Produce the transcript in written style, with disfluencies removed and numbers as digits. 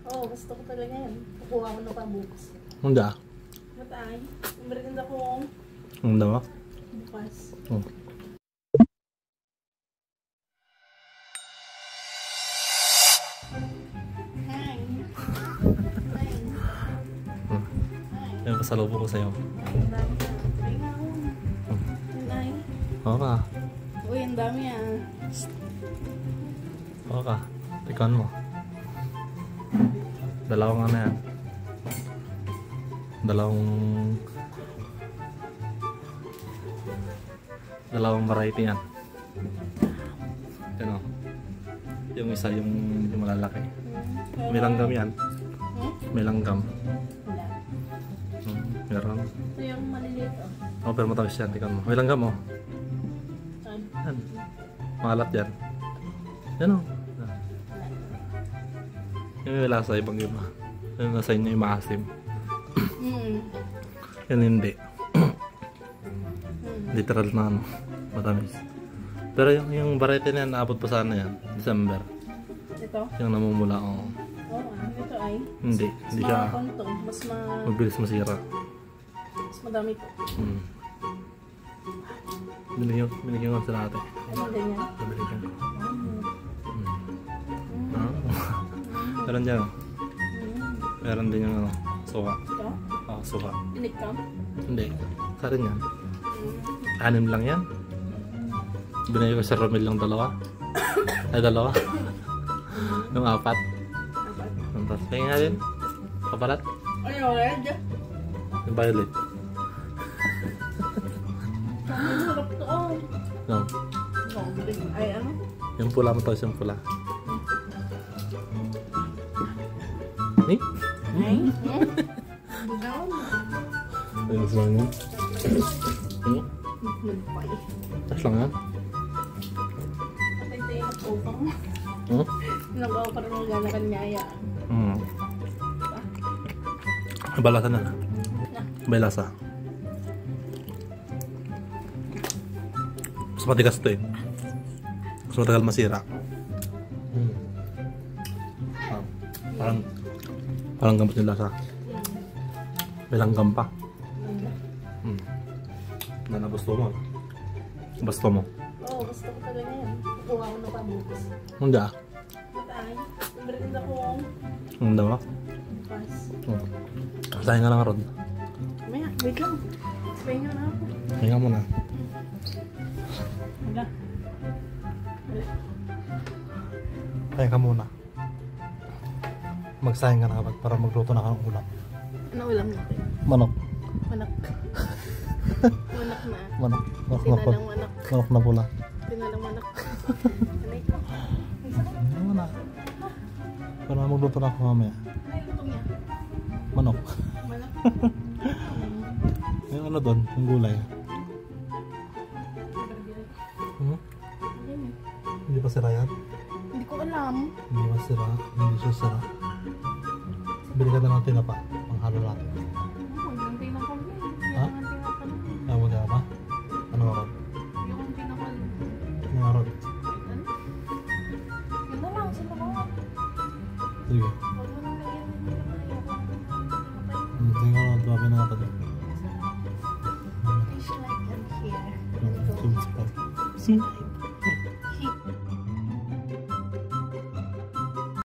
Oo, gusto ko talaga yan. Kukuha ko na pa bukas. Hindi ah. Matay. Merienda ko Hindi ba? bukas. Oh. Hi. Yan, pasalubong ko sa'yo. Ang dami na. Tingnan mo. Nay. Oo ka. Uy, ang dami ah. Oo ka. Tikon mo. Dalawang ano yan. Dalawang variety yan. Yan o. Yung isa yung malalaki. May langgam yan. May langgam. Wala. Meron. Ito yung maliliit oh. Oh, pero matamis yan. Tikon mo. May langgam o. Saan? Yan. Malat yan. Yan o. Yung may lasa ibang iba. Yung nasa inyo yung maasim. Yan hindi. Literal na ano. Matamis. Pero yung variety na yan, naabot pa sana yan. December. Ito? Yung namumula o. Oo ito ay. Hindi. Hindi siya. Mas Mabilis masira. mas madami ito. Binigyan ko sa natin. Ano ganyan? Binigyan ko. Meron dyan. Meron din yung ano, suha. Ito? Oo, suha. Inikam? Hindi. Sa rin yan. 6 lang yan. Binigay ko sa Romel yung dalawa. Ay, dalawa. Yung 4. Apat? Tapos, tingin nga din. Kapalat. Ano yung red? Yung violet. Ang sarap to oh. No. Ay ano? Yung pula mo tapos yung pula. Eh? Bugaw? Ayun sa lang yan. Magpay. Tas lang yan. Patay tayo na upang. Nagawa pa rin mga gana kanyaya. Balasa na. Balasa. Mas matigas ito eh. Mas matagal masira. Parang gamot yung lasa. May langgam pa. Gusto mo? Gusto mo? Oo, gusto ko talaga yan. Kukuha ko na pa bukas. Hindi ah. Matay. Merienda ko Hindi ba? bukas. Sayang nga lang Rod. Maya, wait lang. Pahinga na ako. Hinga mo na. Wala. Kaya ka muna. Magsayang ka na kapag para magluto na ka ng ulam. Ano ulam natin? Manok. Manak. Manak na. Manok. Manok na pula. Tinalang manak. Manok na pula. Tinalang manak. Ano ito? Hinga mo na. Para magluto na ako mamaya. Ano yung luto niya? Manok. Manak. Yung ano doon? Yung gulay. Hindi pa sira yan? Hindi ko alam. Hindi pa sira. Hindi siya sira. Bili ka na ng tinapa. Panghalo natin. Yung tinapal niya. Ha? Yung tinapal. Ayaw mo na ba? Ano nga Rod? Yung tinapal. Ano nga Rod? Ano? Yun na lang. Sino ko? Sige. Huwag mo nang lagyan ng tinapal. Hindi nga Rod. Babi na natin. Fish like and here. See?